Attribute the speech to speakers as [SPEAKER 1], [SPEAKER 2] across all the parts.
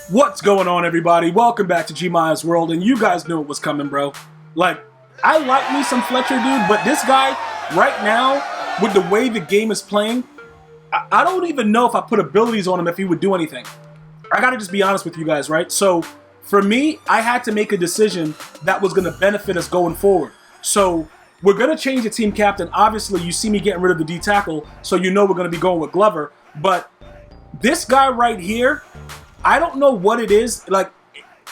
[SPEAKER 1] What's going on, everybody? Welcome back to GmiasWorld, and you guys knew it was coming, bro. Like, I like me some Fletcher, dude, but this guy, right now, with the way the game is playing, I don't even know if I put abilities on him if he would do anything. I gotta just be honest with you guys, right? So, for me, I had to make a decision that was gonna benefit us going forward. So, we're gonna change the team captain. Obviously, you see me getting rid of the D tackle, so you know we're gonna be going with Glover. But this guy right here, I don't know what it is. Like,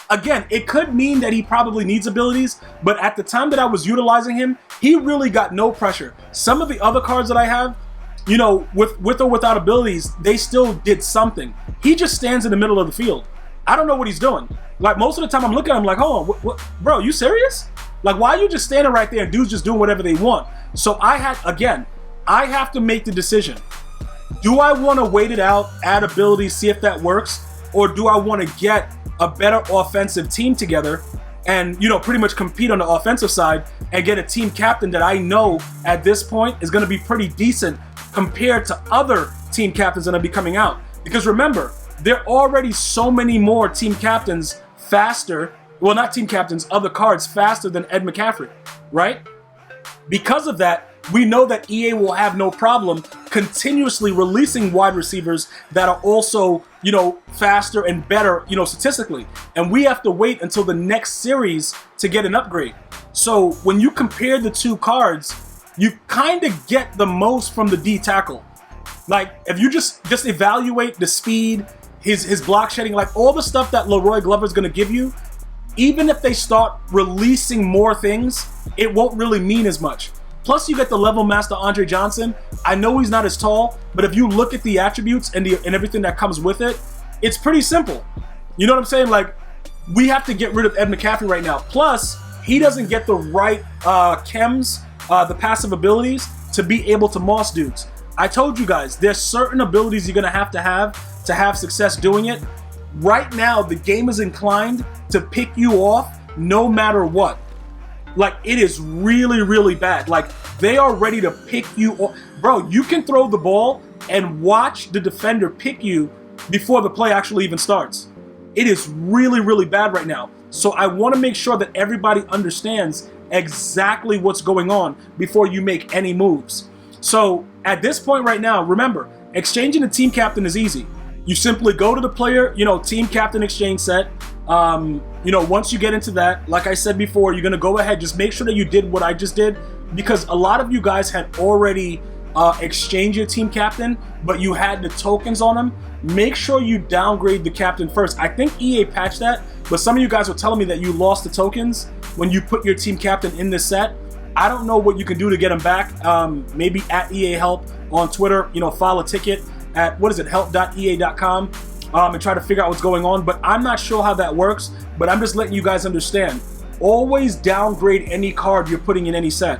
[SPEAKER 1] again, it could mean that he probably needs abilities, but at the time that I was utilizing him, he really got no pressure. Some of the other cards that I have, you know, with or without abilities, they still did something. He just stands in the middle of the field. I don't know what he's doing. Like, most of the time I'm looking at him like, hold on, what, bro, you serious? Like, why are you just standing right there and dudes just doing whatever they want? So I have to make the decision. Do I want to wait it out, add abilities, see if that works? Or do I want to get a better offensive team together and, you know, pretty much compete on the offensive side and get a team captain that I know at this point is going to be pretty decent compared to other team captains that are be coming out? Because remember, there are already so many more team captains faster, well, not team captains, other cards faster than Ed McCaffrey, right? Because of that, we know that EA will have no problem continuously releasing wide receivers that are also, you know, faster and better, you know, statistically. And we have to wait until the next series to get an upgrade. So when you compare the two cards, you kind of get the most from the D tackle. Like, if you just evaluate the speed, his block shedding, like all the stuff that Leroy Glover is going to give you, even if they start releasing more things, it won't really mean as much. Plus, you get the level master Andre Johnson. I know he's not as tall, but if you look at the attributes and everything that comes with it, it's pretty simple. You know what I'm saying? Like, we have to get rid of Ed McCaffrey right now. Plus, he doesn't get the right chems, the passive abilities, to be able to moss dudes. I told you guys, there's certain abilities you're going to have success doing it. Right now, the game is inclined to pick you off no matter what. Like, it is really, really bad. Like, they are ready to pick you off. Bro, you can throw the ball and watch the defender pick you before the play actually even starts. It is really, really bad right now. So I want to make sure that everybody understands exactly what's going on before you make any moves. So at this point right now, remember, exchanging a team captain is easy. You simply go to the player, you know, team captain exchange set. You know, once you get into that, like I said before, you're going to go ahead, just make sure that you did what I just did, because a lot of you guys had already exchanged your team captain, but you had the tokens on them. Make sure you downgrade the captain first. I think EA patched that, but some of you guys were telling me that you lost the tokens when you put your team captain in this set. I don't know what you can do to get them back. Maybe at EA Help on Twitter, you know, file a ticket at, what is it, help.ea.com. And try to figure out what's going on, but I'm not sure how that works, but I'm just letting you guys understand. Always downgrade any card you're putting in any set,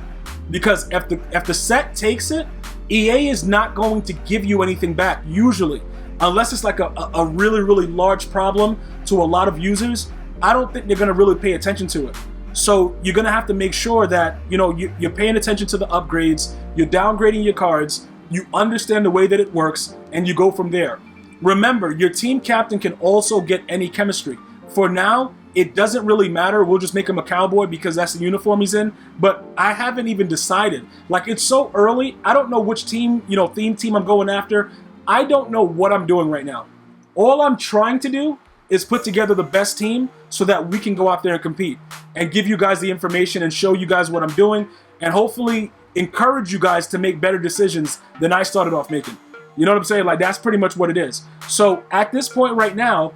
[SPEAKER 1] because if the set takes it, EA is not going to give you anything back, usually, unless it's like a really, really large problem to a lot of users. I don't think they're going to really pay attention to it. So you're going to have to make sure that, you know, you're paying attention to the upgrades, you're downgrading your cards, you understand the way that it works, and you go from there. Remember, your team captain can also get any chemistry. For now, it doesn't really matter. We'll just make him a cowboy because that's the uniform he's in. But I haven't even decided. Like, it's so early. I don't know which team, you know, theme team I'm going after. I don't know what I'm doing right now. All I'm trying to do is put together the best team so that we can go out there and compete and give you guys the information and show you guys what I'm doing and hopefully encourage you guys to make better decisions than I started off making. You know what I'm saying? Like, that's pretty much what it is. So at this point right now,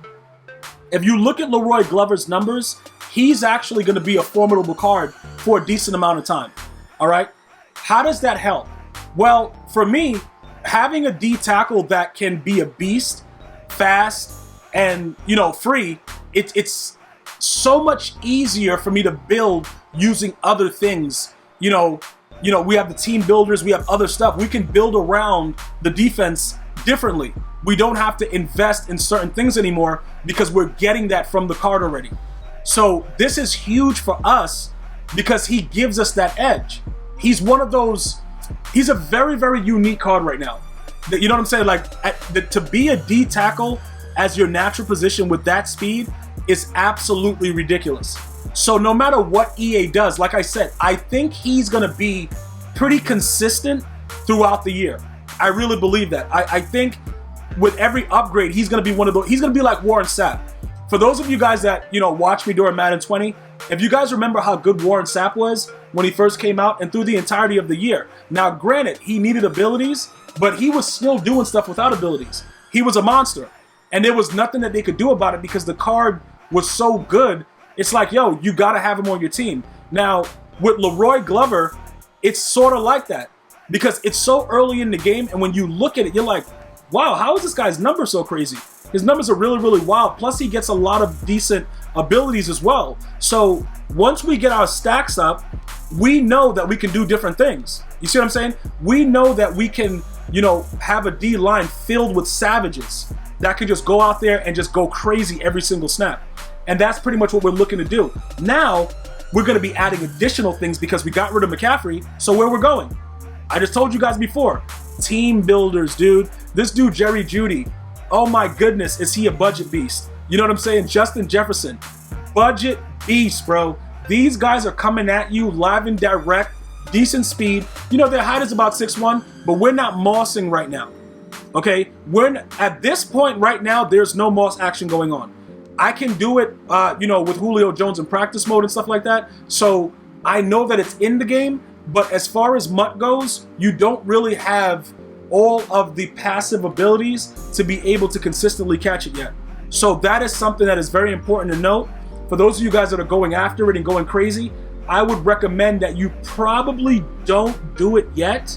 [SPEAKER 1] if you look at Leroy Glover's numbers, he's actually going to be a formidable card for a decent amount of time. All right? How does that help? Well, for me, having a D tackle that can be a beast, fast, and, you know, free, it's so much easier for me to build using other things. You know, we have the team builders, we have other stuff. We can build around the defense differently. We don't have to invest in certain things anymore because we're getting that from the card already. So this is huge for us because he gives us that edge. He's one of those, he's a very, very unique card right now. You know what I'm saying? Like, to be a D tackle as your natural position with that speed is absolutely ridiculous. So no matter what EA does, like I said, I think he's going to be pretty consistent throughout the year. I really believe that. I think with every upgrade, he's going to be one of those. He's going to be like Warren Sapp. For those of you guys that, you know, watched me during Madden 20, if you guys remember how good Warren Sapp was when he first came out and through the entirety of the year. Now, granted, he needed abilities, but he was still doing stuff without abilities. He was a monster. And there was nothing that they could do about it because the card was so good. It's like, yo, you got to have him on your team. Now, with Leroy Glover, it's sort of like that because it's so early in the game. And when you look at it, you're like, wow, how is this guy's number so crazy? His numbers are really, really wild. Plus, he gets a lot of decent abilities as well. So once we get our stacks up, we know that we can do different things. You see what I'm saying? We know that we can, you know, have a D line filled with savages that can just go out there and just go crazy every single snap. And that's pretty much what we're looking to do. Now, we're going to be adding additional things because we got rid of McCaffrey. So where we're going? I just told you guys before. Team builders, dude. This dude, Jerry Jeudy. Oh my goodness, is he a budget beast? You know what I'm saying? Justin Jefferson. Budget beast, bro. These guys are coming at you live and direct. Decent speed. You know, their height is about 6'1", but we're not mossing right now. Okay? At this point right now, there's no moss action going on. I can do it, you know, with Julio Jones in practice mode and stuff like that. So I know that it's in the game, but as far as MUT goes, you don't really have all of the passive abilities to be able to consistently catch it yet. So that is something that is very important to note. For those of you guys that are going after it and going crazy, I would recommend that you probably don't do it yet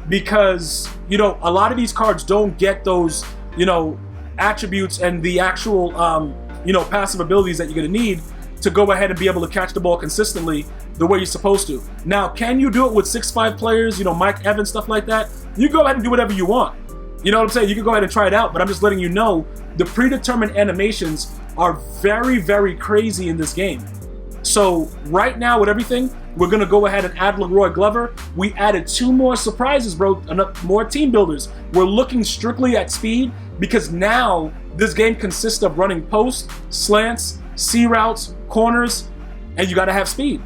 [SPEAKER 1] because, you know, a lot of these cards don't get those, you know, attributes and the actual, you know, passive abilities that you're going to need to go ahead and be able to catch the ball consistently the way you're supposed to. Now, can you do it with 6'5" players, you know, Mike Evans, stuff like that? You go ahead and do whatever you want. You know what I'm saying? You can go ahead and try it out, but I'm just letting you know the predetermined animations are very, very crazy in this game. So right now with everything, we're going to go ahead and add Leroy Glover. We added 2 more surprises, bro, more team builders. We're looking strictly at speed because now this game consists of running posts, slants, C routes, corners, and you got to have speed.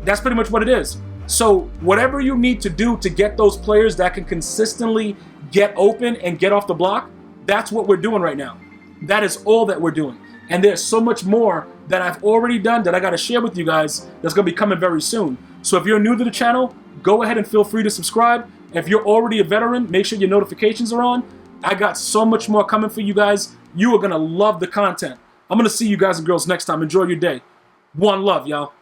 [SPEAKER 1] That's pretty much what it is. So whatever you need to do to get those players that can consistently get open and get off the block, that's what we're doing right now. That is all that we're doing. And there's so much more that I've already done that I got to share with you guys that's going to be coming very soon. So if you're new to the channel, go ahead and feel free to subscribe. If you're already a veteran, make sure your notifications are on. I got so much more coming for you guys. You are going to love the content. I'm going to see you guys and girls next time. Enjoy your day. One love, y'all.